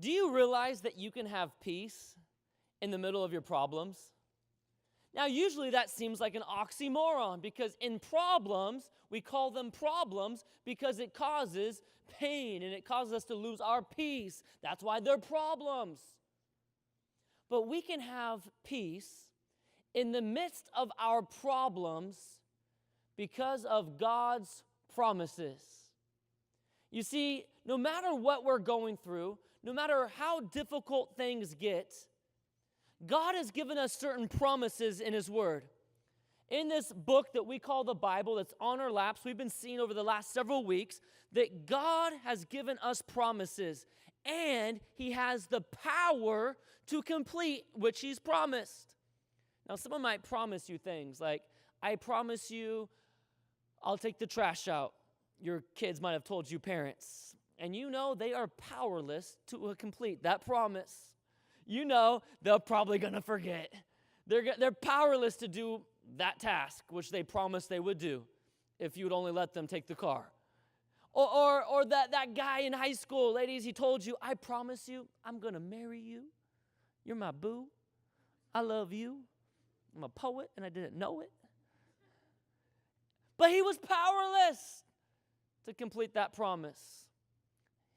Do you realize that you can have peace in the middle of your problems? Now, usually that seems like an oxymoron because in problems, we call them problems because it causes pain and it causes us to lose our peace. That's why they're problems. But we can have peace in the midst of our problems because of God's promises. You see, no matter what we're going through, no matter how difficult things get, God has given us certain promises in His Word. In this book that we call the Bible, that's on our laps, we've been seeing over the last several weeks that God has given us promises, and He has the power to complete which He's promised. Now, someone might promise you things like, I promise you I'll take the trash out. Your kids might have told you, parents, and you know they are powerless to complete that promise. You know they're probably going to forget. They're powerless to do that task, which they promised they would do if you would only let them take the car. Or that guy in high school, ladies, he told you, I promise you, I'm going to marry you. You're my boo. I love you. I'm a poet, and I didn't know it. But he was powerless to complete that promise.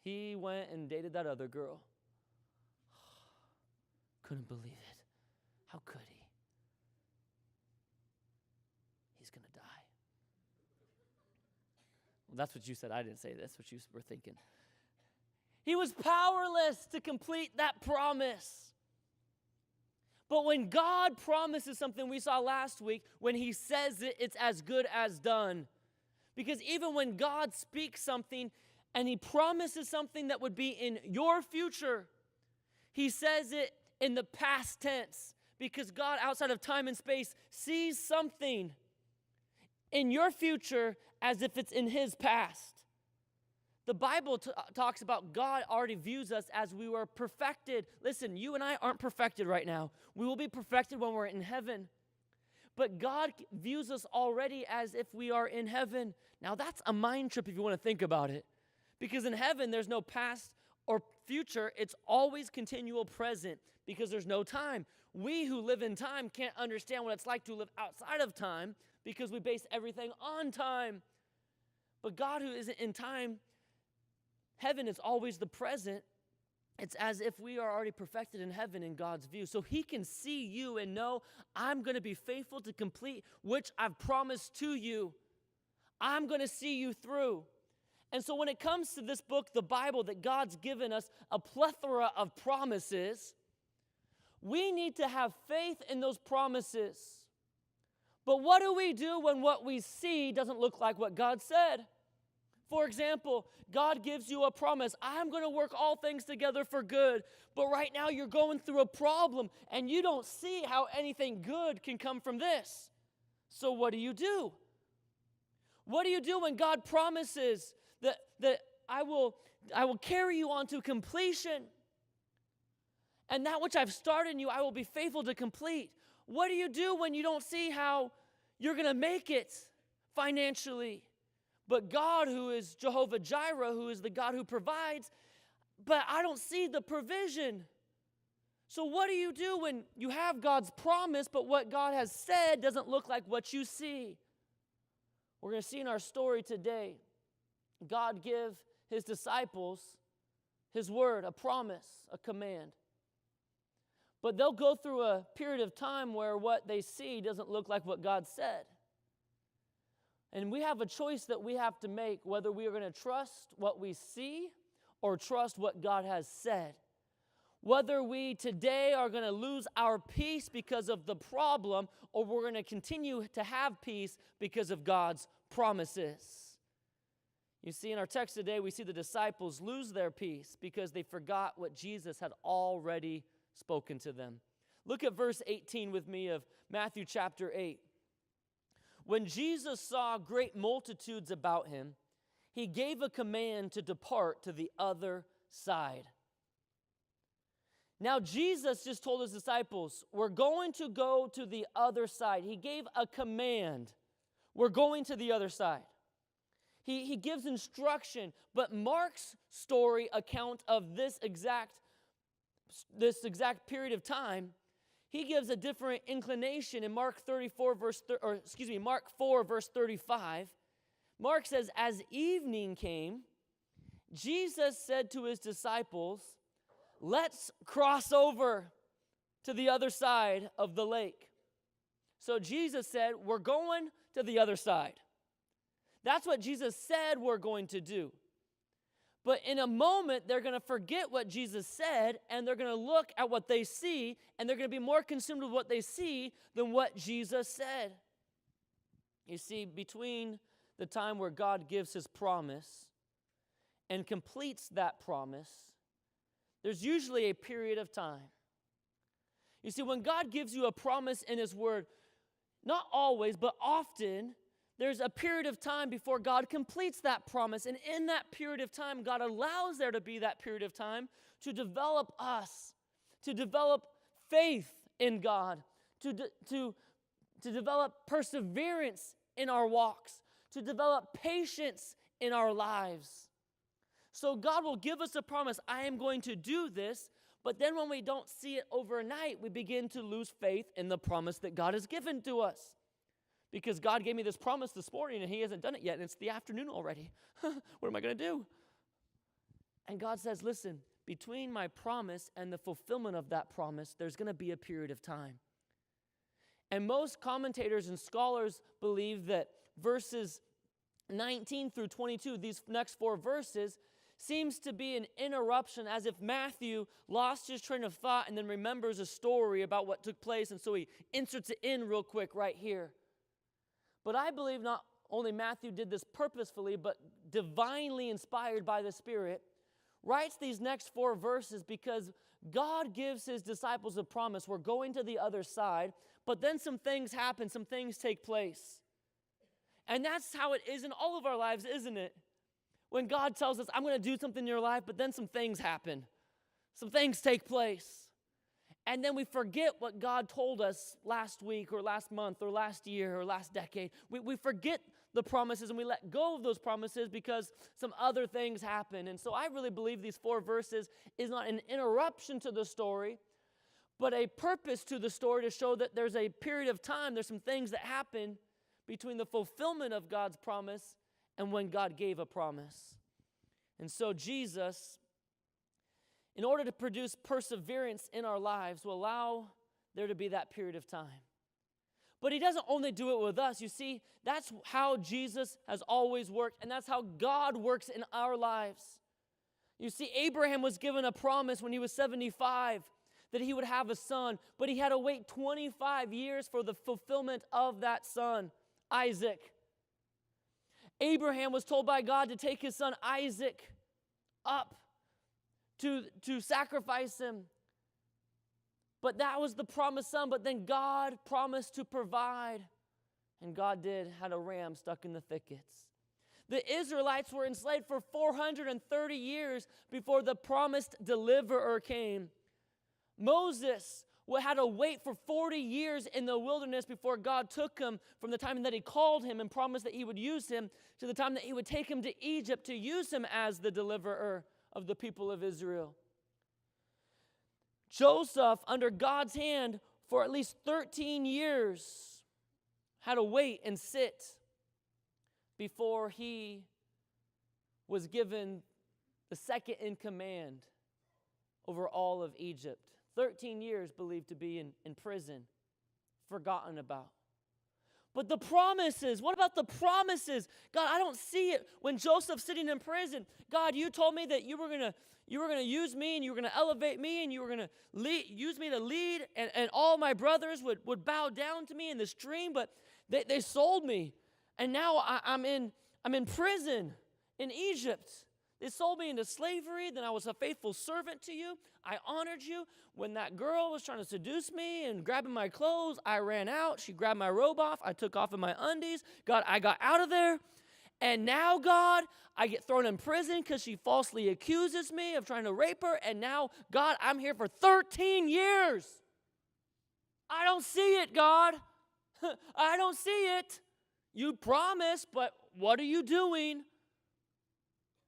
He went and dated that other girl. Couldn't believe it. How could he? He's going to die. Well, that's what you said. I didn't say this, what you were thinking. He was powerless to complete that promise. But when God promises something, we saw last week, when He says it, it's as good as done. Because even when God speaks something and He promises something that would be in your future, He says it in the past tense, because God, outside of time and space, sees something in your future as if it's in His past. The Bible talks about God already views us as we were perfected. Listen, you and I aren't perfected right now. We will be perfected when we're in heaven. But God views us already as if we are in heaven. Now that's a mind trip if you want to think about it. Because in heaven, there's no past or future. It's always continual present because there's no time. We who live in time can't understand what it's like to live outside of time because we base everything on time. But God who isn't in time, heaven is always the present. It's as if we are already perfected in heaven in God's view. So He can see you and know, I'm going to be faithful to complete which I've promised to you. I'm going to see you through. And so when it comes to this book, the Bible, that God's given us a plethora of promises, we need to have faith in those promises. But what do we do when what we see doesn't look like what God said? For example, God gives you a promise. I'm going to work all things together for good. But right now you're going through a problem and you don't see how anything good can come from this. So what do you do? What do you do when God promises that I will carry you on to completion? And that which I've started in you, I will be faithful to complete. What do you do when you don't see how you're going to make it financially? But God, who is Jehovah Jireh, who is the God who provides, but I don't see the provision. So what do you do when you have God's promise, but what God has said doesn't look like what you see? We're going to see in our story today, God give His disciples His word, a promise, a command. But they'll go through a period of time where what they see doesn't look like what God said. And we have a choice that we have to make, whether we are going to trust what we see or trust what God has said. Whether we today are going to lose our peace because of the problem, or we're going to continue to have peace because of God's promises. You see, in our text today, we see the disciples lose their peace because they forgot what Jesus had already spoken to them. Look at verse 18 with me of Matthew chapter 8. When Jesus saw great multitudes about Him, He gave a command to depart to the other side. Now, Jesus just told His disciples, we're going to go to the other side. He gave a command. We're going to the other side. He gives instruction, but Mark's story account of this exact this exact period of time, he gives a different inclination in Mark 4 verse 35. Mark says, as evening came, Jesus said to his disciples, let's cross over to the other side of the lake. So Jesus said, we're going to the other side. That's what Jesus said we're going to do. But in a moment, they're going to forget what Jesus said, and they're going to look at what they see, and they're going to be more consumed with what they see than what Jesus said. You see, between the time where God gives his promise and completes that promise, there's usually a period of time. You see, when God gives you a promise in his word, not always, but often, there's a period of time before God completes that promise. And in that period of time, God allows there to be that period of time to develop us, to develop faith in God, to develop perseverance in our walks, to develop patience in our lives. So God will give us a promise, I am going to do this, but then when we don't see it overnight, we begin to lose faith in the promise that God has given to us. Because God gave me this promise this morning and he hasn't done it yet, and it's the afternoon already. What am I going to do? And God says, listen, between my promise and the fulfillment of that promise, there's going to be a period of time. And most commentators and scholars believe that verses 19 through 22, these next 4 verses, seems to be an interruption, as if Matthew lost his train of thought and then remembers a story about what took place, and so he inserts it in real quick right here. But I believe not only Matthew did this purposefully, but divinely inspired by the Spirit, writes these next 4 verses because God gives his disciples a promise. We're going to the other side, but then some things happen, some things take place. And that's how it is in all of our lives, isn't it? When God tells us, I'm going to do something in your life, but then some things happen. Some things take place. And then we forget what God told us last week or last month or last year or last decade. We forget the promises and we let go of those promises because some other things happen. And so I really believe these 4 verses is not an interruption to the story, but a purpose to the story to show that there's a period of time, there's some things that happen between the fulfillment of God's promise and when God gave a promise. And so Jesus, in order to produce perseverance in our lives, will allow there to be that period of time. But he doesn't only do it with us. You see, that's how Jesus has always worked, and that's how God works in our lives. You see, Abraham was given a promise when he was 75 that he would have a son, but he had to wait 25 years for the fulfillment of that son, Isaac. Abraham was told by God to take his son Isaac up to sacrifice him. But that was the promised son, but then God promised to provide. And God did, had a ram stuck in the thickets. The Israelites were enslaved for 430 years before the promised deliverer came. Moses had to wait for 40 years in the wilderness before God took him from the time that he called him and promised that he would use him to the time that he would take him to Egypt to use him as the deliverer of the people of Israel. Joseph, under God's hand for at least 13 years, had to wait and sit before he was given the second in command over all of Egypt. 13 years believed to be in prison, forgotten about. But the promises, what about the promises? God, I don't see it. When Joseph's sitting in prison, God, you told me that you were going to use me and you were going to elevate me and you were going to use me to lead and all my brothers would bow down to me in this dream, but they sold me. And now I'm in prison in Egypt. They sold me into slavery. Then I was a faithful servant to you. I honored you. When that girl was trying to seduce me and grabbing my clothes, I ran out. She grabbed my robe off. I took off in my undies. God, I got out of there. And now, God, I get thrown in prison because she falsely accuses me of trying to rape her. And now, God, I'm here for 13 years. I don't see it, God. I don't see it. You promised, but what are you doing?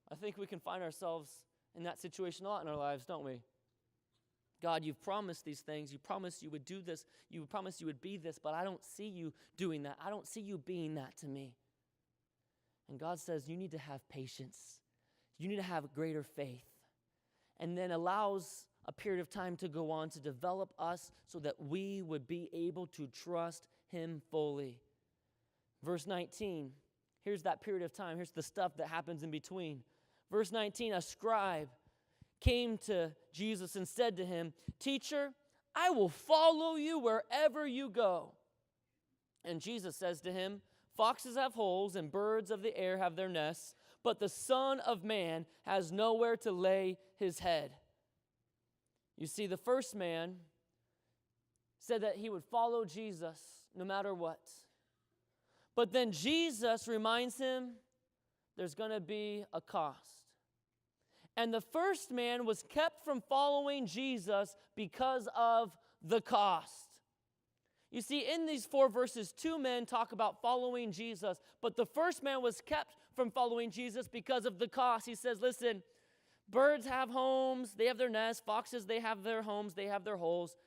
I think we can find ourselves in that situation a lot in our lives, don't we? God, you've promised these things. You promised you would do this. You promised you would be this, but I don't see you doing that. I don't see you being that to me. And God says, you need to have patience. You need to have greater faith. And then allows a period of time to go on to develop us so that we would be able to trust him fully. Verse 19, here's that period of time. Here's the stuff that happens in between. Verse 19, a scribe came to Jesus and said to him, "Teacher, I will follow you wherever you go." And Jesus says to him, "Foxes have holes and birds of the air have their nests, but the Son of Man has nowhere to lay his head." You see, the first man said that he would follow Jesus no matter what. But then Jesus reminds him there's going to be a cost. And the first man was kept from following Jesus because of the cost. You see, in these 4 verses, 2 men talk about following Jesus, but the first man was kept from following Jesus because of the cost. He says, listen, birds have homes, they have their nests, foxes, they have their homes, they have their holes,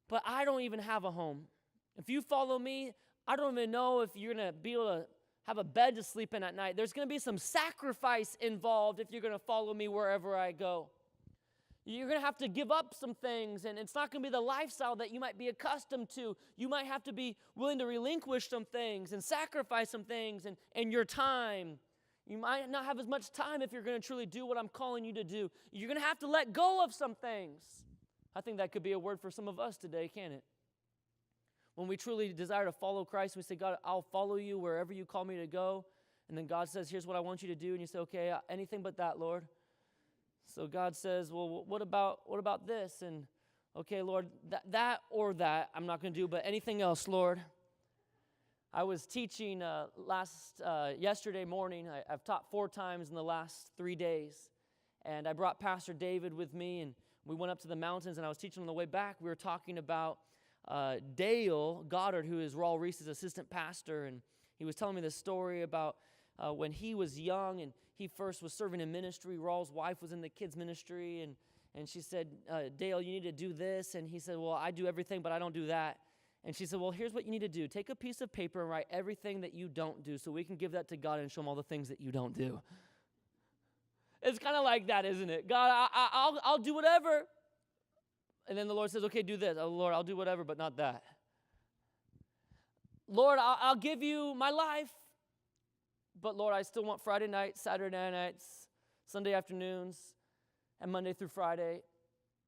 but I don't even have a home. If you follow me, I don't even know if you're going to be able to have a bed to sleep in at night. There's going to be some sacrifice involved if you're going to follow me wherever I go. You're going to have to give up some things, and it's not going to be the lifestyle that you might be accustomed to. You might have to be willing to relinquish some things and sacrifice some things and your time. You might not have as much time if you're going to truly do what I'm calling you to do. You're going to have to let go of some things. I think that could be a word for some of us today, can't it? When we truly desire to follow Christ, we say, God, I'll follow you wherever you call me to go. And then God says, here's what I want you to do. And you say, okay, anything but that, Lord. So God says, well, what about this? And okay, Lord, that or that I'm not going to do, but anything else, Lord. I was teaching yesterday morning. I've taught 4 times in the last 3 days. And I brought Pastor David with me, and we went up to the mountains, and I was teaching on the way back. We were talking about Dale Goddard, who is Raul Reese's assistant pastor, and he was telling me this story about when he was young and he first was serving in ministry. Raul's wife was in the kids ministry, and she said, Dale, you need to do this. And he said, well, I do everything, but I don't do that. And she said, well, here's what you need to do. Take a piece of paper and write everything that you don't do so we can give that to God and show him all the things that you don't do. It's kind of like that, isn't it? God, I'll do whatever. And then the Lord says, okay, do this. Oh, Lord, I'll do whatever, but not that. Lord, I'll give you my life. But Lord, I still want Friday nights, Saturday nights, Sunday afternoons, and Monday through Friday.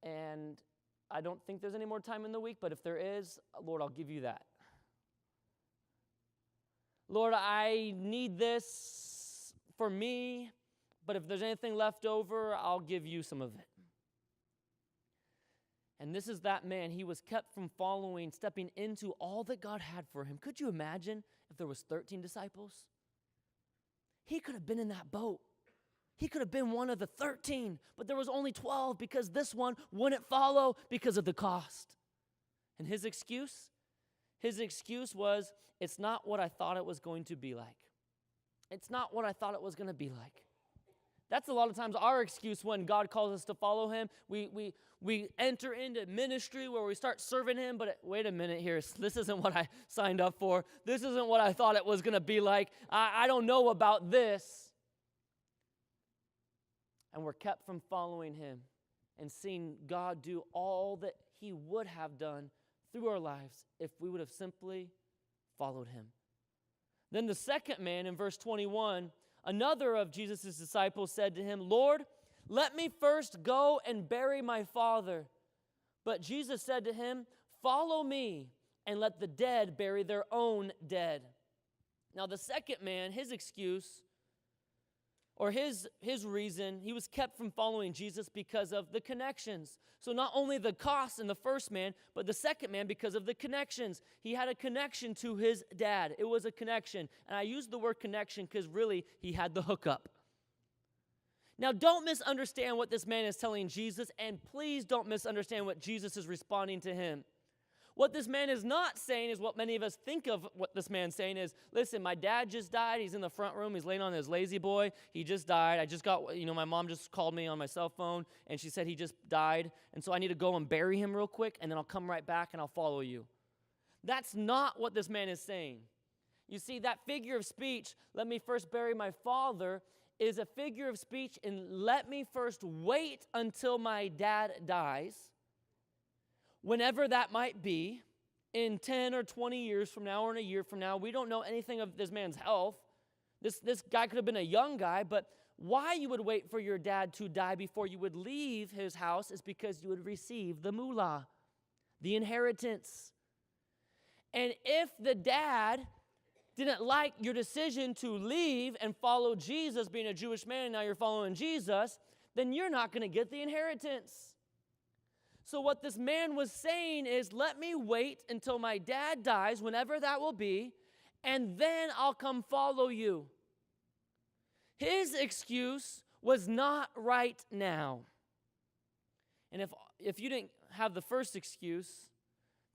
And I don't think there's any more time in the week, but if there is, Lord, I'll give you that. Lord, I need this for me, but if there's anything left over, I'll give you some of it. And this is that man. He was kept from stepping into all that God had for him. Could you imagine if there was 13 disciples? He could have been in that boat. He could have been one of the 13, but there was only 12 because this one wouldn't follow because of the cost. And his excuse was, it's not what I thought it was going to be like. It's not what I thought it was going to be like. That's a lot of times our excuse when God calls us to follow him. We enter into ministry where we start serving him, but wait a minute here. This isn't what I signed up for. This isn't what I thought it was going to be like. I don't know about this. And we're kept from following him and seeing God do all that he would have done through our lives if we would have simply followed him. Then the second man in verse 21, another of Jesus' disciples said to him, Lord, let me first go and bury my father. But Jesus said to him, follow me and let the dead bury their own dead. Now the second man, his excuse, or his reason, he was kept from following Jesus because of the connections. So not only the cost in the first man, but the second man because of the connections. He had a connection to his dad. It was a connection. And I use the word connection because really he had the hookup. Now don't misunderstand what this man is telling Jesus, and please don't misunderstand what Jesus is responding to him. What this man is not saying is what many of us think of what this man's saying is, listen, my dad just died. He's in the front room. He's laying on his lazy boy. He just died. I just got, my mom just called me on my cell phone, and she said he just died. And so I need to go and bury him real quick, and then I'll come right back and I'll follow you. That's not what this man is saying. You see, that figure of speech, let me first bury my father, is a figure of speech in let me first wait until my dad dies, whenever that might be, in 10 or 20 years from now or in a year from now. We don't know anything of this man's health. This guy could have been a young guy, but why you would wait for your dad to die before you would leave his house is because you would receive the moolah, the inheritance. And if the dad didn't like your decision to leave and follow Jesus, being a Jewish man, and now you're following Jesus, then you're not going to get the inheritance. So what this man was saying is, let me wait until my dad dies, whenever that will be, and then I'll come follow you. His excuse was not right now. And if you didn't have the first excuse,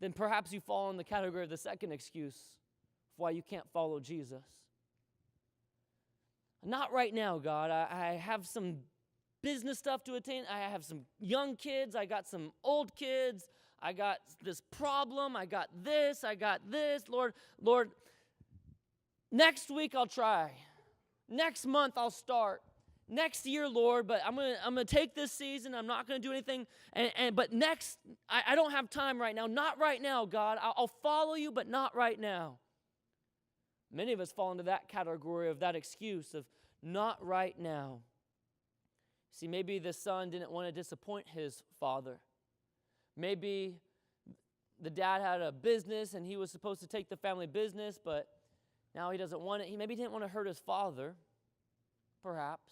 then perhaps you fall in the category of the second excuse of why you can't follow Jesus. Not right now, God. I have some business stuff to attain. I have some young kids. I got some old kids. I got this problem. I got this. Lord, next week I'll try. Next month I'll start. Next year, Lord, but I'm gonna take this season. I'm not gonna do anything. But next, I don't have time right now. Not right now, God. I'll follow you, but not right now. Many of us fall into that category of that excuse of not right now. See, maybe the son didn't want to disappoint his father. Maybe the dad had a business and he was supposed to take the family business, but now he doesn't want it. He maybe didn't want to hurt his father, perhaps.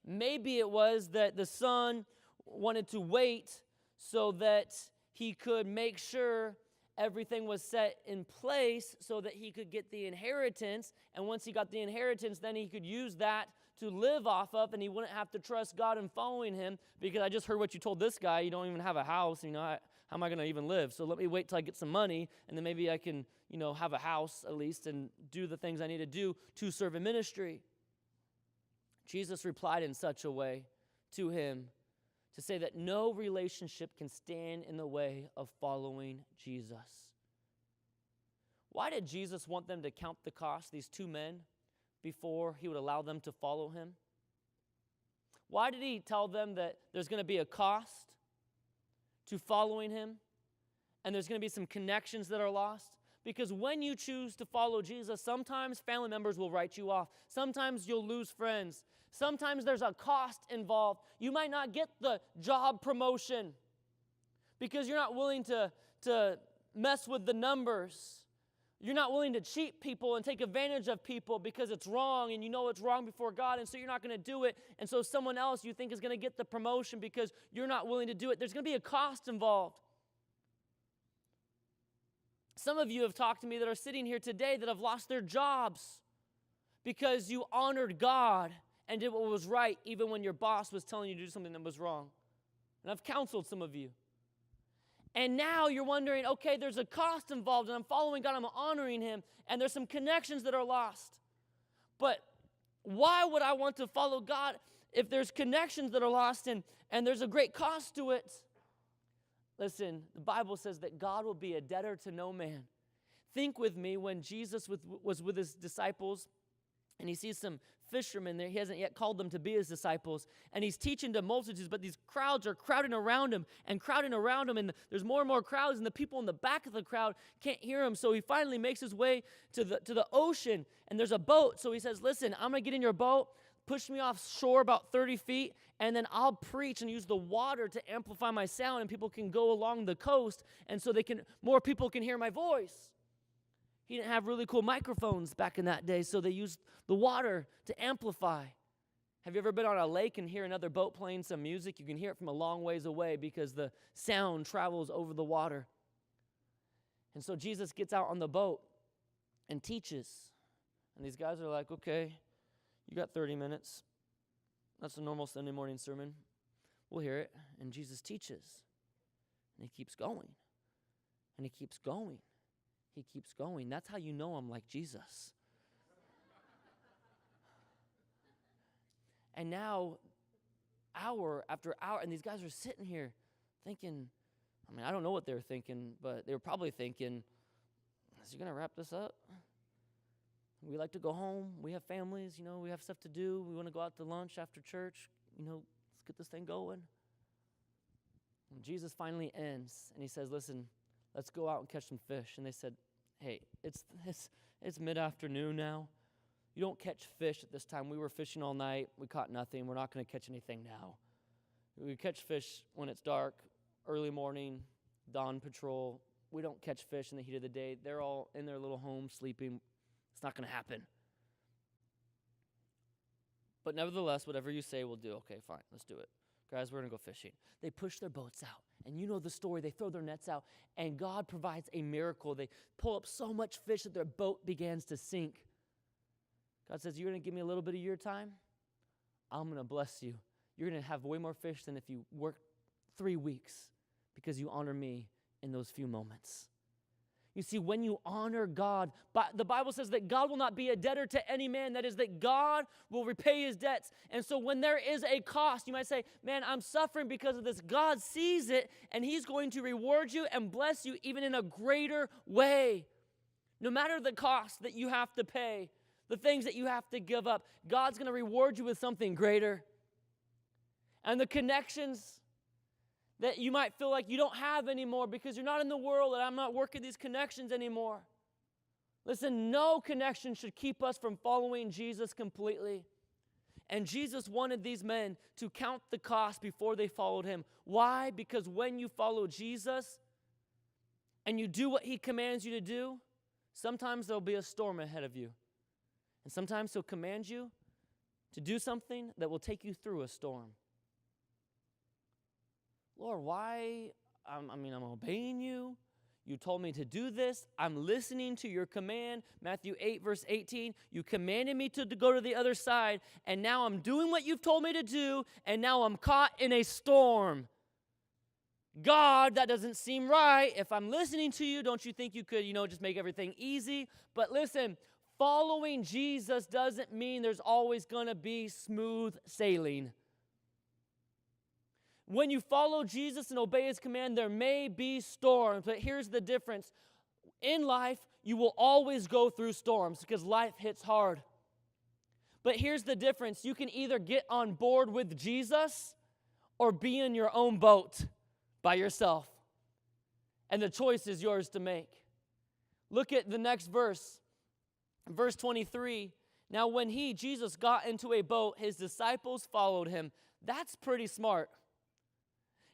Maybe it was that the son wanted to wait so that he could make sure everything was set in place so that he could get the inheritance. And once he got the inheritance, then he could use that to live off of, and he wouldn't have to trust God in following him, because I just heard what you told this guy. You don't even have a house. How am I going to even live? So let me wait till I get some money, and then maybe I can, have a house at least and do the things I need to do to serve in ministry. Jesus replied in such a way to him to say that no relationship can stand in the way of following Jesus. Why did Jesus want them to count the cost, these two men, before he would allow them to follow him? Why did he tell them that there's going to be a cost to following him, and there's going to be some connections that are lost? Because when you choose to follow Jesus, sometimes family members will write you off. Sometimes you'll lose friends. Sometimes there's a cost involved. You might not get the job promotion because you're not willing to mess with the numbers. You're not willing to cheat people and take advantage of people because it's wrong, and you know it's wrong before God, and so you're not going to do it. And so someone else you think is going to get the promotion because you're not willing to do it. There's going to be a cost involved. Some of you have talked to me that are sitting here today that have lost their jobs because you honored God and did what was right even when your boss was telling you to do something that was wrong. And I've counseled some of you. And now you're wondering, okay, there's a cost involved, and I'm following God, I'm honoring him, and there's some connections that are lost. But why would I want to follow God if there's connections that are lost and there's a great cost to it? Listen, the Bible says that God will be a debtor to no man. Think with me when Jesus was with his disciples, and he sees some fishermen there. He hasn't yet called them to be his disciples, and he's teaching to multitudes, but these crowds are crowding around him, and there's more and more crowds, and the people in the back of the crowd can't hear him. So he finally makes his way to the ocean, and there's a boat. So he says, listen, I'm going to get in your boat, push me offshore about 30 feet, and then I'll preach and use the water to amplify my sound, and people can go along the coast, and so more people can hear my voice. He didn't have really cool microphones back in that day, so they used the water to amplify. Have you ever been on a lake and hear another boat playing some music? You can hear it from a long ways away because the sound travels over the water. And so Jesus gets out on the boat and teaches. And these guys are like, okay, you got 30 minutes. That's a normal Sunday morning sermon. We'll hear it. And Jesus teaches. And he keeps going. And he keeps going. He keeps going. That's how you know I'm like Jesus. And now, hour after hour, and these guys are sitting here thinking, I don't know what they were thinking, but they were probably thinking, is he going to wrap this up? We like to go home. We have families, we have stuff to do. We want to go out to lunch after church. Let's get this thing going. And Jesus finally ends, and he says, listen, let's go out and catch some fish. And they said, hey, it's mid-afternoon now. You don't catch fish at this time. We were fishing all night. We caught nothing. We're not going to catch anything now. We catch fish when it's dark, early morning, dawn patrol. We don't catch fish in the heat of the day. They're all in their little home sleeping. It's not going to happen. But nevertheless, whatever you say, we'll do. Okay, fine, let's do it. Guys, we're going to go fishing. They push their boats out. And you know the story. They throw their nets out. And God provides a miracle. They pull up so much fish that their boat begins to sink. God says, you're going to give me a little bit of your time? I'm going to bless you. You're going to have way more fish than if you worked 3 weeks because you honor me in those few moments. You see, when you honor God, the Bible says that God will not be a debtor to any man. That is, that God will repay his debts. And so when there is a cost, you might say, man, I'm suffering because of this. God sees it, and he's going to reward you and bless you even in a greater way. No matter the cost that you have to pay, the things that you have to give up, God's going to reward you with something greater. And the connections that you might feel like you don't have anymore because you're not in the world and I'm not working these connections anymore. Listen, no connection should keep us from following Jesus completely. And Jesus wanted these men to count the cost before they followed him. Why? Because when you follow Jesus and you do what he commands you to do, sometimes there'll be a storm ahead of you. And sometimes he'll command you to do something that will take you through a storm. Lord, why? I'm obeying you. You told me to do this. I'm listening to your command. Matthew 8, verse 18. You commanded me to go to the other side, and now I'm doing what you've told me to do, and now I'm caught in a storm. God, that doesn't seem right. If I'm listening to you, don't you think you could, just make everything easy? But listen, following Jesus doesn't mean there's always going to be smooth sailing. When you follow Jesus and obey his command, there may be storms, but here's the difference. In life, you will always go through storms because life hits hard. But here's the difference. You can either get on board with Jesus or be in your own boat by yourself. And the choice is yours to make. Look at the next verse. Verse 23. Now when Jesus, got into a boat, his disciples followed him. That's pretty smart.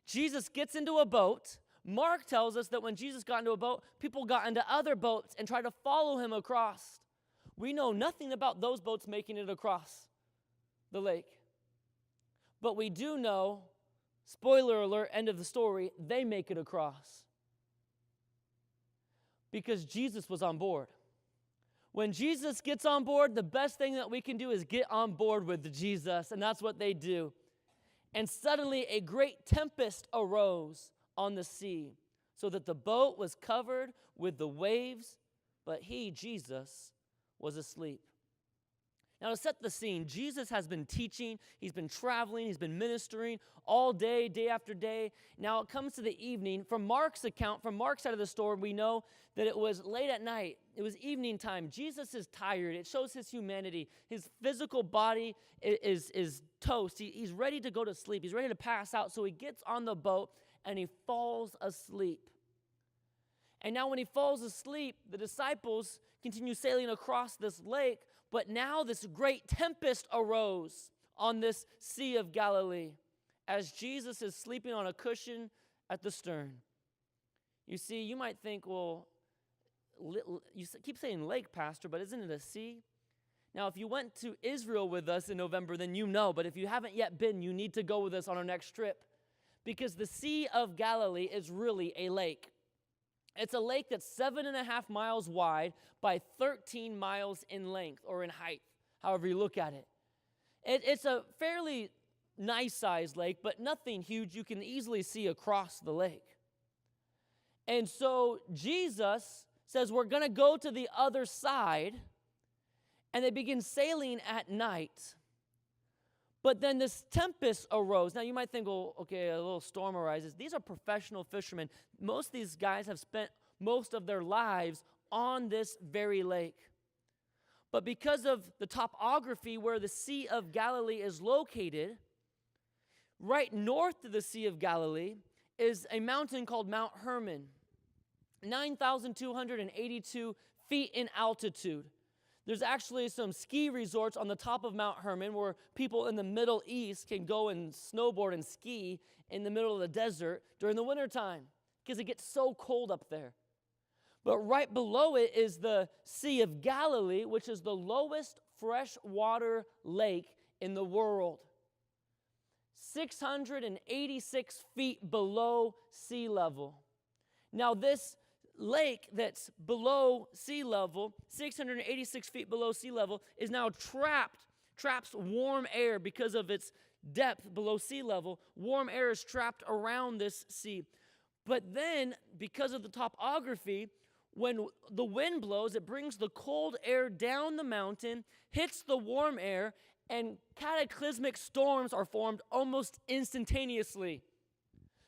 Jesus gets into a boat. Mark tells us that when Jesus got into a boat, people got into other boats and tried to follow him across. We know nothing about those boats making it across the lake. But we do know, spoiler alert, end of the story, they make it across. Because Jesus was on board. When Jesus gets on board, the best thing that we can do is get on board with Jesus, and that's what they do. And suddenly a great tempest arose on the sea, so that the boat was covered with the waves, but he, Jesus, was asleep. Now, to set the scene, Jesus has been teaching, he's been traveling, he's been ministering all day, day after day. Now, it comes to the evening. From Mark's account, from Mark's side of the story, we know that it was late at night. It was evening time. Jesus is tired. It shows his humanity. His physical body is toast. He's ready to go to sleep. He's ready to pass out. So he gets on the boat and he falls asleep. And now when he falls asleep, the disciples continue sailing across this lake, but now this great tempest arose on this Sea of Galilee as Jesus is sleeping on a cushion at the stern. You see, you might think, well, you keep saying lake, Pastor, but isn't it a sea? Now, if you went to Israel with us in November, then you know, but if you haven't yet been, you need to go with us on our next trip because the Sea of Galilee is really a lake. It's a lake that's 7.5 miles wide by 13 miles in length or in height, however you look at it. It's a fairly nice-sized lake, but nothing huge. You can easily see across the lake. And so Jesus says, we're going to go to the other side. And they begin sailing at night. But then this tempest arose. Now you might think, well, okay, a little storm arises. These are professional fishermen. Most of these guys have spent most of their lives on this very lake. But because of the topography where the Sea of Galilee is located, right north of the Sea of Galilee is a mountain called Mount Hermon, 9,282 feet in altitude. There's actually some ski resorts on the top of Mount Hermon where people in the Middle East can go and snowboard and ski in the middle of the desert during the wintertime because it gets so cold up there. But right below it is the Sea of Galilee, which is the lowest freshwater lake in the world. 686 feet below sea level. Now this lake that's below sea level, 686 feet below sea level, is now traps warm air because of its depth below sea level. Warm air is trapped around this sea. But then, because of the topography, when the wind blows, it brings the cold air down the mountain, hits the warm air, and cataclysmic storms are formed almost instantaneously.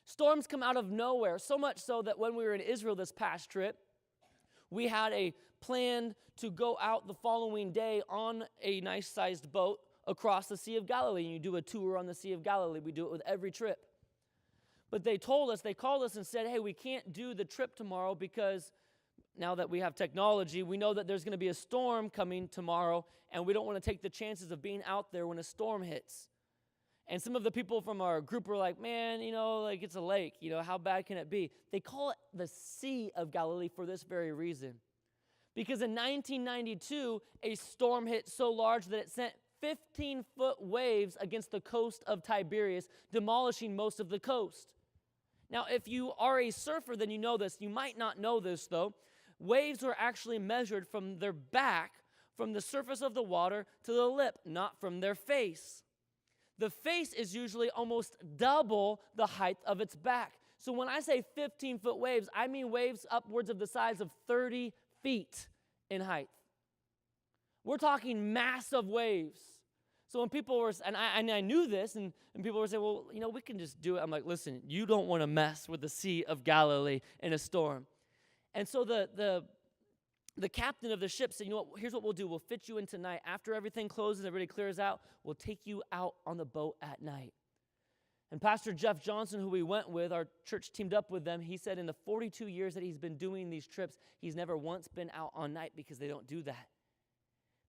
Storms come out of nowhere, so much so that when we were in Israel this past trip, we had a plan to go out the following day on a nice-sized boat across the Sea of Galilee. You do a tour on the Sea of Galilee. We do it with every trip. But they called us and said, hey, we can't do the trip tomorrow because now that we have technology, we know that there's going to be a storm coming tomorrow, and we don't want to take the chances of being out there when a storm hits. And some of the people from our group were like, man, it's a lake. How bad can it be? They call it the Sea of Galilee for this very reason. Because in 1992, a storm hit so large that it sent 15-foot waves against the coast of Tiberias, demolishing most of the coast. Now, if you are a surfer, then you know this. You might not know this, though. Waves were actually measured from their back, from the surface of the water to the lip, not from their face. The face is usually almost double the height of its back. So when I say 15-foot waves, I mean waves upwards of the size of 30 feet in height. We're talking massive waves. So when people were, and I knew this, and people were saying, well, we can just do it. I'm like, listen, you don't want to mess with the Sea of Galilee in a storm. And so the captain of the ship said, here's what we'll do. We'll fit you in tonight. After everything closes, everybody clears out, we'll take you out on the boat at night. And Pastor Jeff Johnson, who we went with, our church teamed up with them, he said in the 42 years that he's been doing these trips, he's never once been out on night because they don't do that.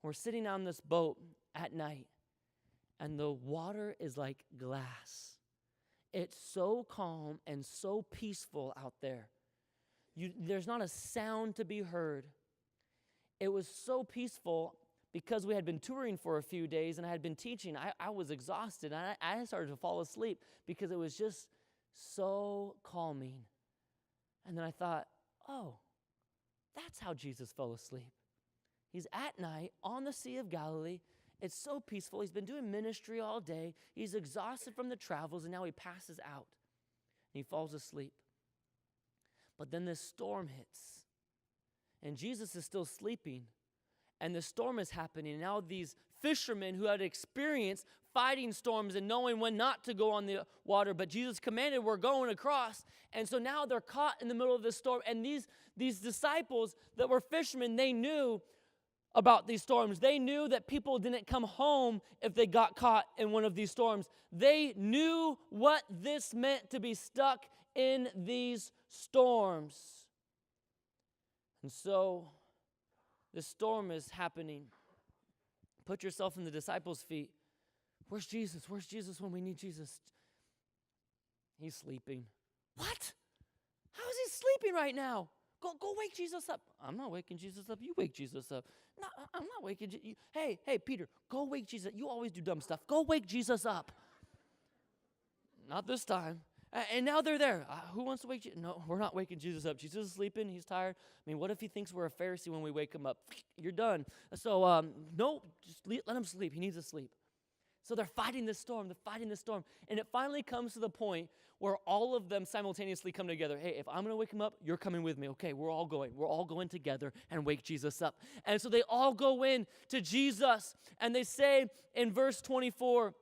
We're sitting on this boat at night, and the water is like glass. It's so calm and so peaceful out there. There's not a sound to be heard. It was so peaceful because we had been touring for a few days and I had been teaching. I was exhausted, and I started to fall asleep because it was just so calming. And then I thought, oh, that's how Jesus fell asleep. He's at night on the Sea of Galilee. It's so peaceful. He's been doing ministry all day. He's exhausted from the travels, and now he passes out. And he falls asleep. But then this storm hits, and Jesus is still sleeping, and the storm is happening. And now these fishermen who had experience fighting storms and knowing when not to go on the water, but Jesus commanded, we're going across. And so now they're caught in the middle of this storm. And these disciples that were fishermen, they knew about these storms. They knew that people didn't come home if they got caught in one of these storms. They knew what this meant to be stuck in these storms. And so the storm is happening. Put yourself in the disciples' feet. Where's Jesus? Where's Jesus when we need Jesus? He's sleeping. What? How is he sleeping right now? Go wake Jesus up. I'm not waking Jesus up. You wake Jesus up. No, I'm not waking Jesus. Hey, Peter, go wake Jesus. You always do dumb stuff. Go wake Jesus up. Not this time. And now they're there. Who wants to wake Jesus? No, we're not waking Jesus up. Jesus is sleeping. He's tired. I mean, what if he thinks we're a Pharisee when we wake him up? You're done. So, no, just let him sleep. He needs to sleep. So they're fighting this storm, and it finally comes to the point where all of them simultaneously come together. Hey, if I'm going to wake him up, you're coming with me. Okay, we're all going together and wake Jesus up. And so they all go in to Jesus, and they say in verse 24,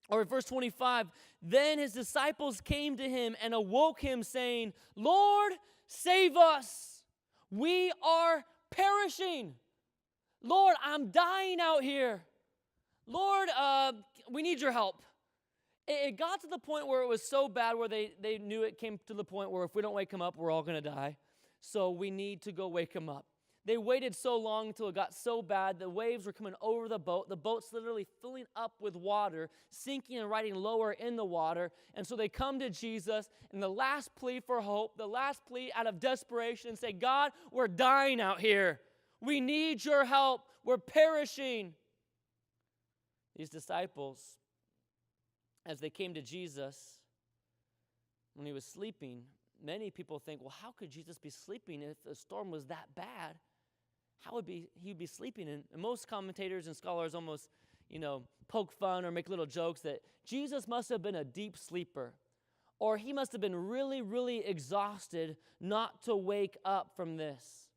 or verse 25, then his disciples came to him and awoke him, saying, Lord, save us. We are perishing. Lord, I'm dying out here. Lord, we need your help. It got to the point where it was so bad where they knew it came to the point where if we don't wake him up, we're all going to die. So we need to go wake him up. They waited so long until it got so bad. The waves were coming over the boat. The boat's literally filling up with water, sinking and riding lower in the water. And so they come to Jesus, and the last plea for hope, the last plea out of desperation, say, God, we're dying out here. We need your help. We're perishing. These disciples, as they came to Jesus when he was sleeping, many people think, well, how could Jesus be sleeping if the storm was that bad? How would he be sleeping? And most commentators and scholars almost, poke fun or make little jokes that Jesus must have been a deep sleeper, or he must have been really, really exhausted not to wake up from this.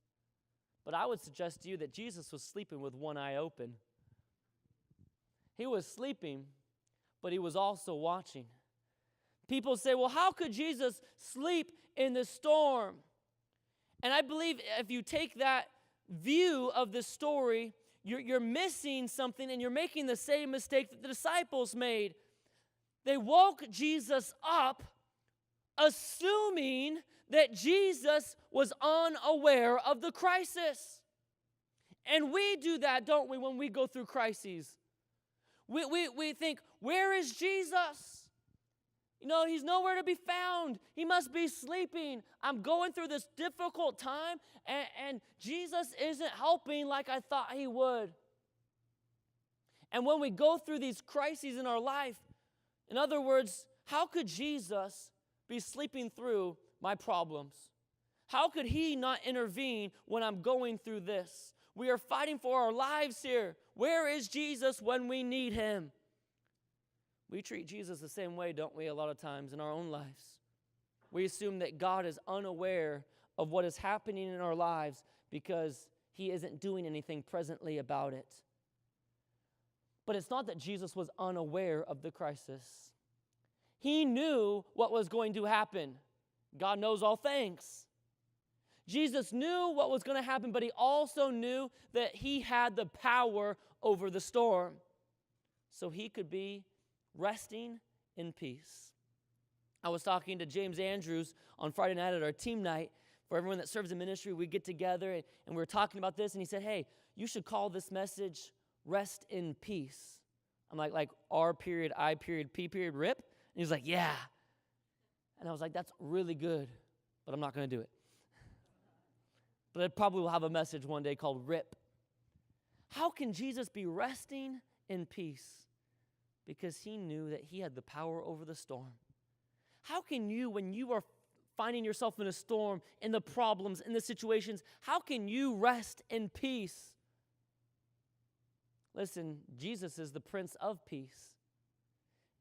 But I would suggest to you that Jesus was sleeping with one eye open. He was sleeping, but he was also watching. People say, well, how could Jesus sleep in the storm? And I believe if you take that view of the story, you're missing something, and you're making the same mistake that the disciples made. They woke Jesus up assuming that Jesus was unaware of the crisis. And we do that, don't we, when we go through crises? We think, where is Jesus? He's nowhere to be found. He must be sleeping. I'm going through this difficult time, and Jesus isn't helping like I thought he would. And when we go through these crises in our life, in other words, how could Jesus be sleeping through my problems? How could he not intervene when I'm going through this? We are fighting for our lives here. Where is Jesus when we need him? We treat Jesus the same way, don't we, a lot of times in our own lives? We assume that God is unaware of what is happening in our lives because he isn't doing anything presently about it. But it's not that Jesus was unaware of the crisis. He knew what was going to happen. God knows all things. Jesus knew what was going to happen, but he also knew that he had the power over the storm. So he could be resting in peace. I was talking to James Andrews on Friday night at our team night. For everyone that serves in ministry, we get together and we were talking about this, and he said, hey, you should call this message Rest in Peace. I'm like R period, I period, P period, RIP? And he's like, yeah. And I was like, that's really good, but I'm not going to do it. But I probably will have a message one day called RIP. How can Jesus be resting in peace? Because he knew that he had the power over the storm. How can you, when you are finding yourself in a storm, in the problems, in the situations, how can you rest in peace? Listen, Jesus is the Prince of Peace.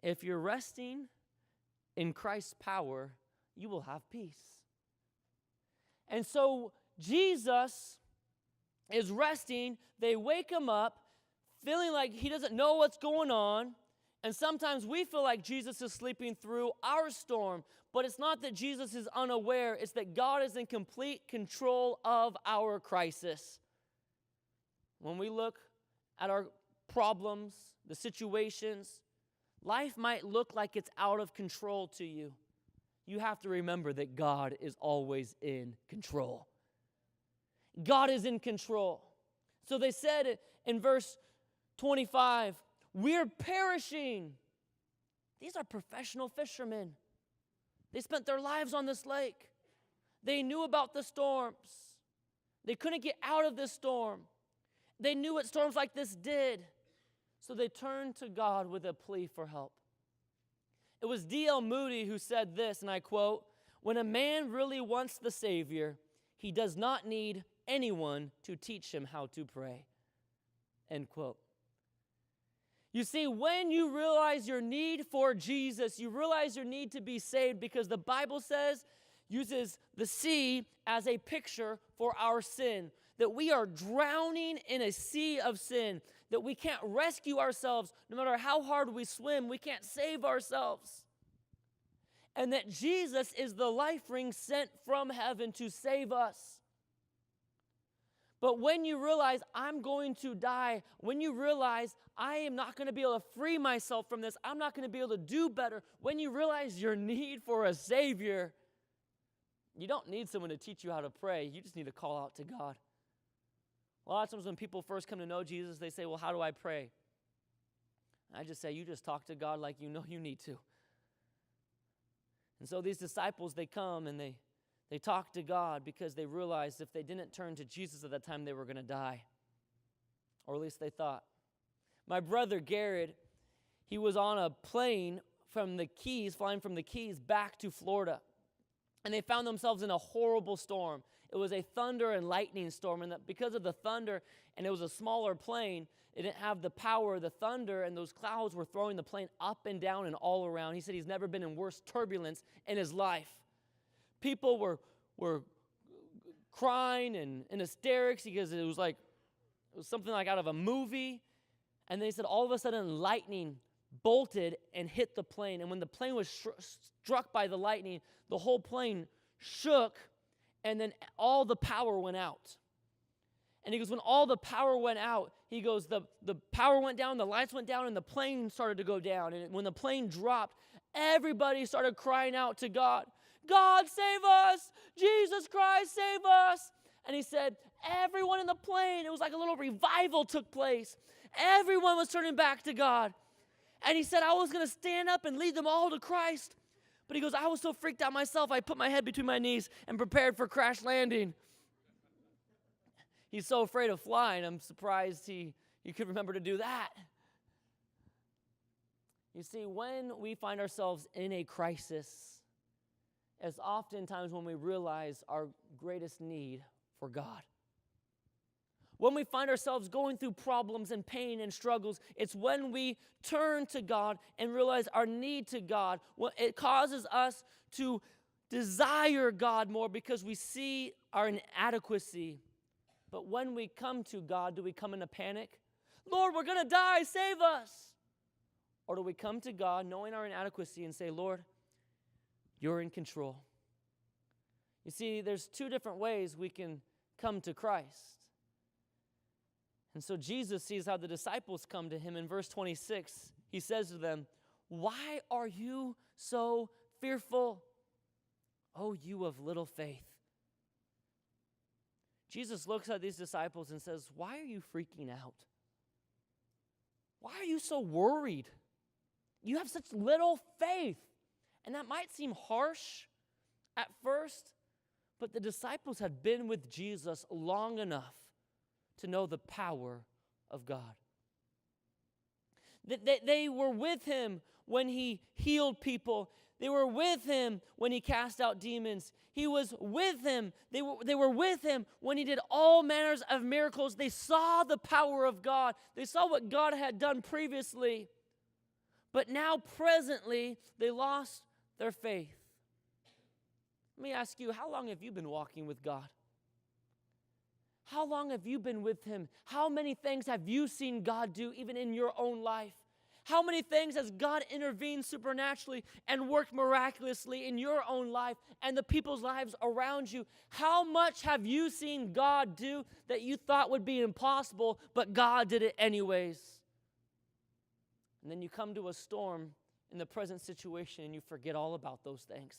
If you're resting in Christ's power, you will have peace. And so Jesus is resting. They wake him up, feeling like he doesn't know what's going on. And sometimes we feel like Jesus is sleeping through our storm, but it's not that Jesus is unaware. It's that God is in complete control of our crisis. When we look at our problems, the situations, life might look like it's out of control to you. You have to remember that God is always in control. God is in control. So they said in verse 25, we're perishing. These are professional fishermen. They spent their lives on this lake. They knew about the storms. They couldn't get out of this storm. They knew what storms like this did. So they turned to God with a plea for help. It was D.L. Moody who said this, and I quote, when a man really wants the Savior, he does not need anyone to teach him how to pray. End quote. You see, when you realize your need for Jesus, you realize your need to be saved, because the Bible uses the sea as a picture for our sin, that we are drowning in a sea of sin, that we can't rescue ourselves. No matter how hard we swim, we can't save ourselves. And that Jesus is the life ring sent from heaven to save us. But when you realize I'm going to die, when you realize I am not going to be able to free myself from this, I'm not going to be able to do better, when you realize your need for a Savior, you don't need someone to teach you how to pray. You just need to call out to God. A lot of times when people first come to know Jesus, they say, well, how do I pray? I just say, you just talk to God like you know you need to. And so these disciples, they come and they talk to God because they realized if they didn't turn to Jesus at that time, they were going to die. Or at least they thought. My brother, Garrett, he was on a plane from the Keys, flying from the Keys back to Florida. And they found themselves in a horrible storm. It was a thunder and lightning storm. And because of the thunder, and it was a smaller plane, it didn't have the power of the thunder, and those clouds were throwing the plane up and down and all around. He said he's never been in worse turbulence in his life. People were crying and in hysterics because it was something like out of a movie. And then he said all of a sudden lightning bolted and hit the plane. And when the plane was struck by the lightning, the whole plane shook, and then all the power went out. And he goes, when all the power went out, he goes, the power went down, the lights went down, and the plane started to go down. And when the plane dropped, everybody started crying out to God, God, save us! Jesus Christ, save us! And he said, everyone in the plane, it was like a little revival took place. Everyone was turning back to God. And he said, I was going to stand up and lead them all to Christ. But he goes, I was so freaked out myself, I put my head between my knees and prepared for crash landing. He's so afraid of flying, I'm surprised he could remember to do that. You see, when we find ourselves in a crisis, as oftentimes when we realize our greatest need for God. When we find ourselves going through problems and pain and struggles, it's when we turn to God and realize our need to God. It causes us to desire God more because we see our inadequacy. But when we come to God, do we come in a panic? Lord, we're going to die, save us. Or do we come to God knowing our inadequacy and say, Lord, you're in control. You see, there's two different ways we can come to Christ. And so Jesus sees how the disciples come to him. In verse 26, he says to them, why are you so fearful? Oh, you of little faith. Jesus looks at these disciples and says, why are you freaking out? Why are you so worried? You have such little faith. And that might seem harsh at first, but the disciples had been with Jesus long enough to know the power of God. They were with him when he healed people. They were with him when he cast out demons. He was with him. They were with him when he did all manners of miracles. They saw the power of God. They saw what God had done previously. But now presently, they lost their faith. Let me ask you, how long have you been walking with God? How long have you been with him? How many things have you seen God do even in your own life? How many things has God intervened supernaturally and worked miraculously in your own life and the people's lives around you? How much have you seen God do that you thought would be impossible, but God did it anyways? And then you come to a storm in the present situation and you forget all about those things.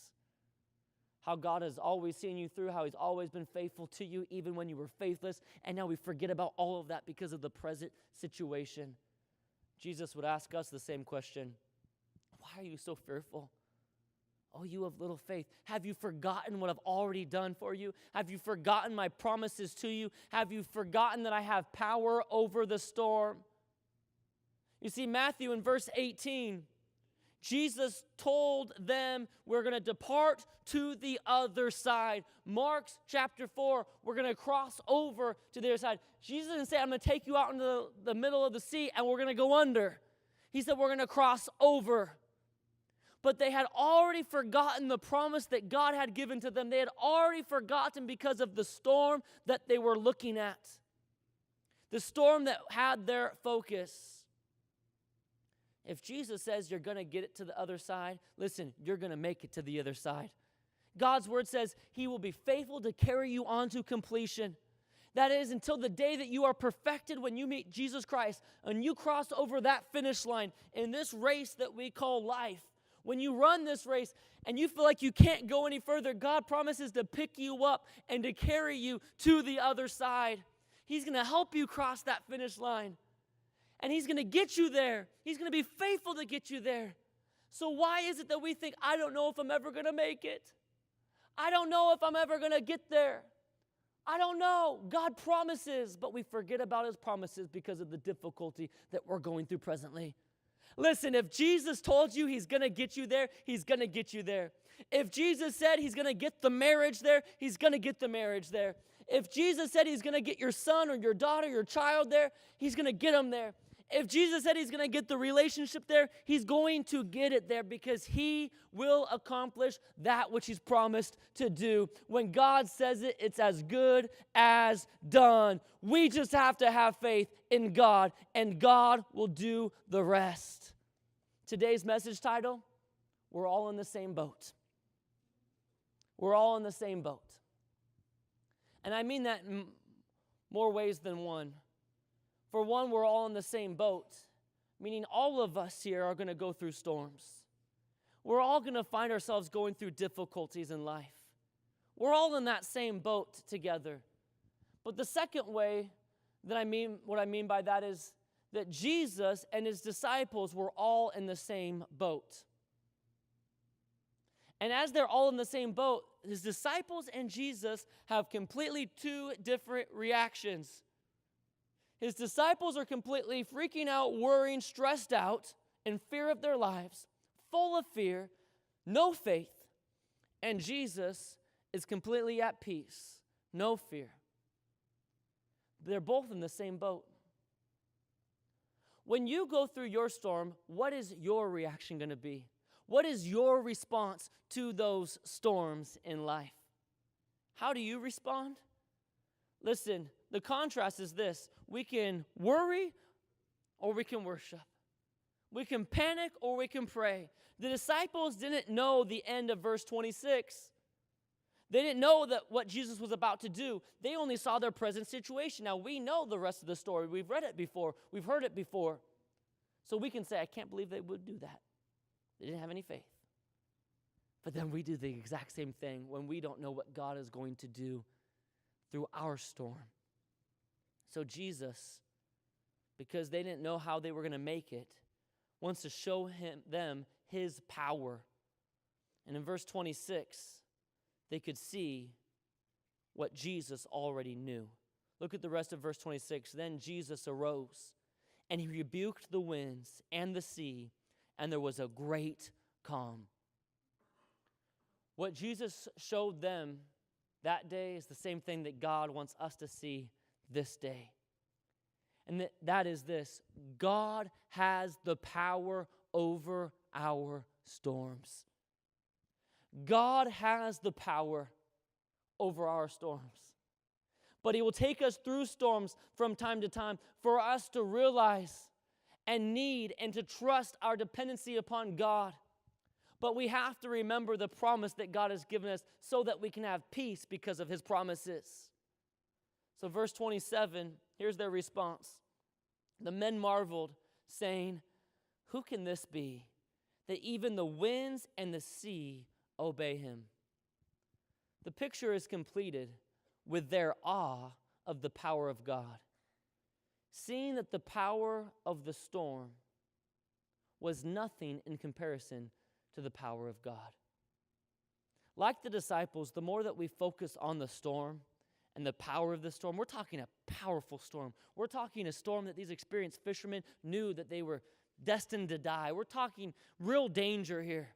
How God has always seen you through, how he's always been faithful to you even when you were faithless. And now we forget about all of that because of the present situation. Jesus would ask us the same question. Why are you so fearful? Oh, you of little faith. Have you forgotten what I've already done for you? Have you forgotten my promises to you? Have you forgotten that I have power over the storm? You see, Matthew in verse 18, Jesus told them we're going to depart to the other side. Mark's chapter 4, we're going to cross over to the other side. Jesus didn't say, I'm going to take you out into the middle of the sea and we're going to go under. He said, we're going to cross over. But they had already forgotten the promise that God had given to them. They had already forgotten because of the storm that they were looking at. The storm that had their focus. If Jesus says you're going to get it to the other side, listen, you're going to make it to the other side. God's word says he will be faithful to carry you on to completion. That is, until the day that you are perfected when you meet Jesus Christ and you cross over that finish line in this race that we call life. When you run this race and you feel like you can't go any further, God promises to pick you up and to carry you to the other side. He's going to help you cross that finish line. And he's going to get you there. He's going to be faithful to get you there. So why is it that we think, I don't know if I'm ever going to make it? I don't know if I'm ever going to get there. I don't know. God promises, but we forget about his promises because of the difficulty that we're going through presently. Listen, if Jesus told you he's going to get you there, he's going to get you there. If Jesus said he's going to get the marriage there, he's going to get the marriage there. If Jesus said he's going to get your son or your daughter, your child there, he's going to get them there. If Jesus said he's going to get the relationship there, he's going to get it there because he will accomplish that which he's promised to do. When God says it, it's as good as done. We just have to have faith in God, and God will do the rest. Today's message title, we're all in the same boat. We're all in the same boat. And I mean that in more ways than one. For one, we're all in the same boat, meaning all of us here are going to go through storms. We're all going to find ourselves going through difficulties in life. We're all in that same boat together. But the second way that what I mean by that is that Jesus and his disciples were all in the same boat. And as they're all in the same boat, his disciples and Jesus have completely two different reactions. His disciples are completely freaking out, worrying, stressed out, in fear of their lives, full of fear, no faith. And Jesus is completely at peace, no fear. They're both in the same boat. When you go through your storm, what is your reaction going to be? What is your response to those storms in life? How do you respond? Listen, the contrast is this. We can worry or we can worship. We can panic or we can pray. The disciples didn't know the end of verse 26. They didn't know that what Jesus was about to do. They only saw their present situation. Now, we know the rest of the story. We've read it before. We've heard it before. So we can say, I can't believe they would do that. They didn't have any faith. But then we do the exact same thing when we don't know what God is going to do through our storm. So Jesus, because they didn't know how they were going to make it, wants to show them his power. And in verse 26, they could see what Jesus already knew. Look at the rest of verse 26. Then Jesus arose, and he rebuked the winds and the sea, and there was a great calm. What Jesus showed them that day is the same thing that God wants us to see this day. And that is this: God has the power over our storms. God has the power over our storms. But he will take us through storms from time to time for us to realize and need and to trust our dependency upon God. But we have to remember the promise that God has given us so that we can have peace because of his promises. So verse 27, here's their response. The men marveled, saying, "Who can this be, that even the winds and the sea obey him?" The picture is completed with their awe of the power of God. Seeing that the power of the storm was nothing in comparison to the power of God. Like the disciples, the more that we focus on the storm and the power of the storm, we're talking a powerful storm. We're talking a storm that these experienced fishermen knew that they were destined to die. We're talking real danger here.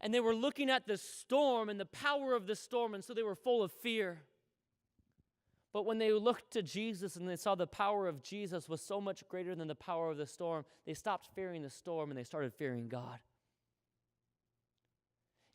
And they were looking at the storm and the power of the storm, and so they were full of fear. But when they looked to Jesus and they saw the power of Jesus was so much greater than the power of the storm, they stopped fearing the storm and they started fearing God.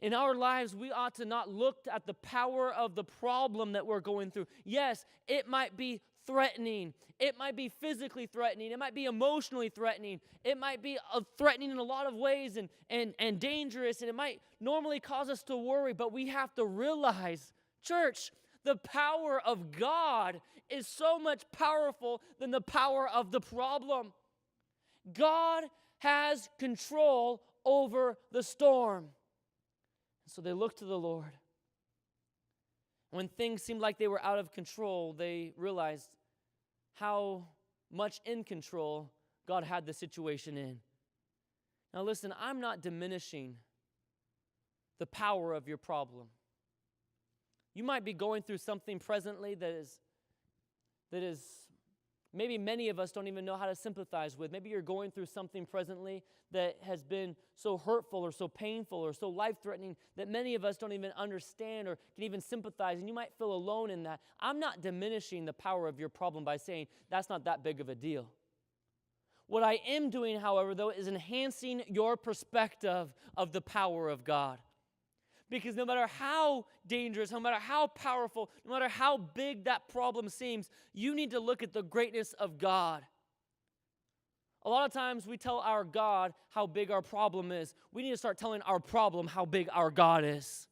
In our lives, we ought to not look at the power of the problem that we're going through. Yes, it might be threatening. It might be physically threatening. It might be emotionally threatening. It might be threatening in a lot of ways and dangerous, and it might normally cause us to worry, but we have to realize, church, the power of God is so much powerful than the power of the problem. God has control over the storm. So they looked to the Lord. When things seemed like they were out of control, they realized how much in control God had the situation in. Now listen, I'm not diminishing the power of your problem. You might be going through something presently that is maybe many of us don't even know how to sympathize with. Maybe you're going through something presently that has been so hurtful or so painful or so life-threatening that many of us don't even understand or can even sympathize, and you might feel alone in that. I'm not diminishing the power of your problem by saying that's not that big of a deal. What I am doing, however, though, is enhancing your perspective of the power of God. Because no matter how dangerous, no matter how powerful, no matter how big that problem seems, you need to look at the greatness of God. A lot of times we tell our God how big our problem is. We need to start telling our problem how big our God is.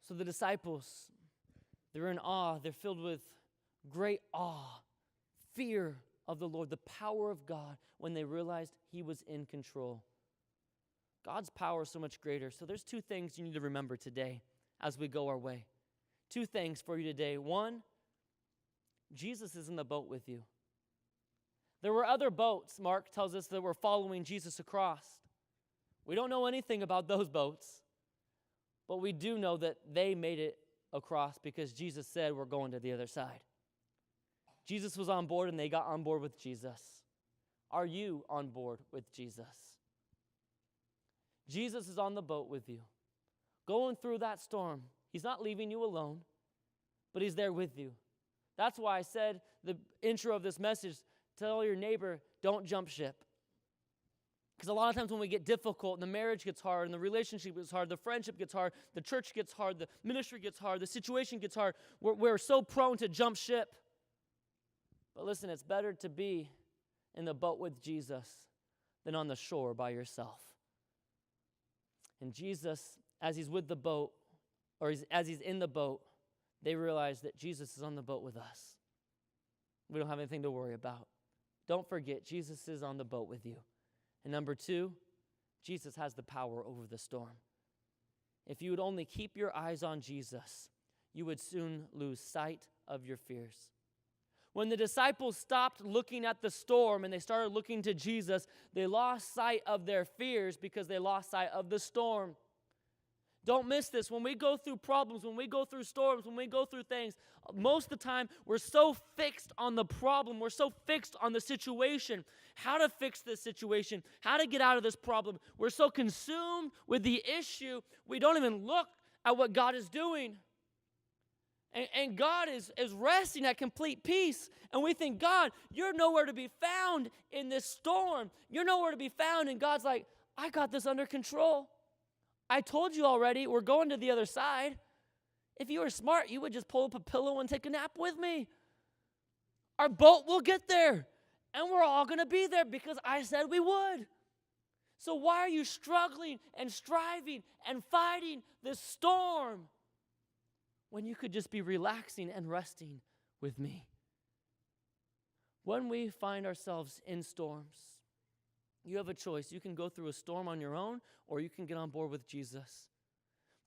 So the disciples, they're in awe. They're filled with great awe, fear of the Lord, the power of God, when they realized he was in control. God's power is so much greater. So there's two things you need to remember today as we go our way. Two things for you today. One, Jesus is in the boat with you. There were other boats, Mark tells us, that were following Jesus across. We don't know anything about those boats, but we do know that they made it across because Jesus said we're going to the other side. Jesus was on board and they got on board with Jesus. Are you on board with Jesus? Jesus is on the boat with you, going through that storm. He's not leaving you alone, but he's there with you. That's why I said the intro of this message, tell your neighbor, don't jump ship. Because a lot of times when we get difficult and the marriage gets hard and the relationship gets hard, the friendship gets hard, the church gets hard, the ministry gets hard, the situation gets hard, we're so prone to jump ship. But listen, it's better to be in the boat with Jesus than on the shore by yourself. And Jesus, as he's with the boat, or as he's in the boat, they realize that Jesus is on the boat with us. We don't have anything to worry about. Don't forget, Jesus is on the boat with you. And number two, Jesus has the power over the storm. If you would only keep your eyes on Jesus, you would soon lose sight of your fears. When the disciples stopped looking at the storm and they started looking to Jesus, they lost sight of their fears because they lost sight of the storm. Don't miss this. When we go through problems, when we go through storms, when we go through things, most of the time we're so fixed on the problem. We're so fixed on the situation, how to fix this situation, how to get out of this problem. We're so consumed with the issue, we don't even look at what God is doing. And God is resting at complete peace. And we think, God, you're nowhere to be found in this storm. You're nowhere to be found. And God's like, I got this under control. I told you already, we're going to the other side. If you were smart, you would just pull up a pillow and take a nap with me. Our boat will get there. And we're all going to be there because I said we would. So why are you struggling and striving and fighting this storm when you could just be relaxing and resting with me? When we find ourselves in storms, you have a choice. You can go through a storm on your own, or you can get on board with Jesus.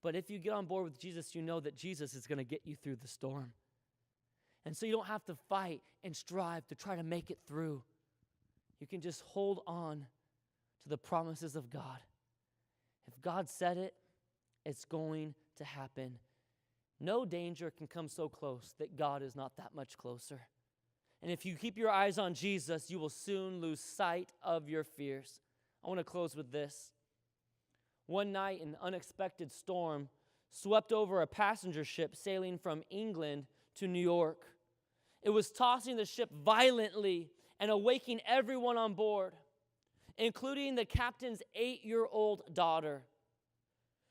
But if you get on board with Jesus, you know that Jesus is going to get you through the storm. And so you don't have to fight and strive to try to make it through. You can just hold on to the promises of God. If God said it, it's going to happen. No danger can come so close that God is not that much closer. And if you keep your eyes on Jesus, you will soon lose sight of your fears. I want to close with this. One night, an unexpected storm swept over a passenger ship sailing from England to New York. It was tossing the ship violently and awaking everyone on board, including the captain's 8-year-old daughter.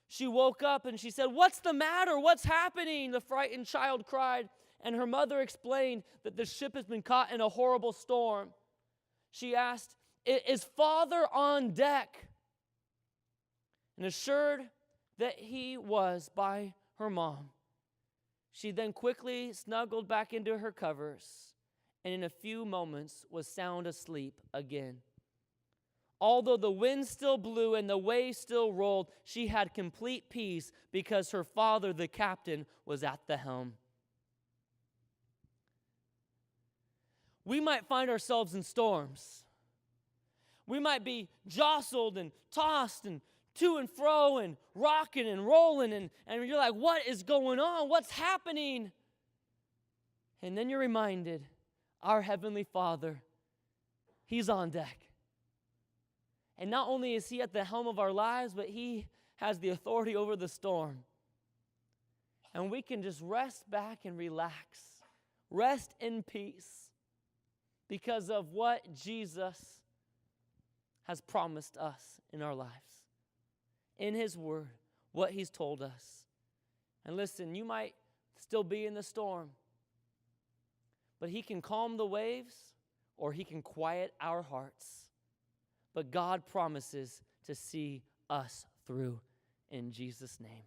She woke up and she said, "What's the matter? What's happening?" The frightened child cried, and her mother explained that the ship has been caught in a horrible storm. She asked, "Is Father on deck?" And assured that he was by her mom, she then quickly snuggled back into her covers and in a few moments was sound asleep again. Although the wind still blew and the waves still rolled, she had complete peace because her father, the captain, was at the helm. We might find ourselves in storms. We might be jostled and tossed and to and fro and rocking and rolling, and you're like, what is going on? What's happening? And then you're reminded, our Heavenly Father, He's on deck. And not only is He at the helm of our lives, but He has the authority over the storm. And we can just rest back and relax. Rest in peace because of what Jesus has promised us in our lives. In His Word, what He's told us. And listen, you might still be in the storm, but He can calm the waves or He can quiet our hearts. But God promises to see us through in Jesus' name.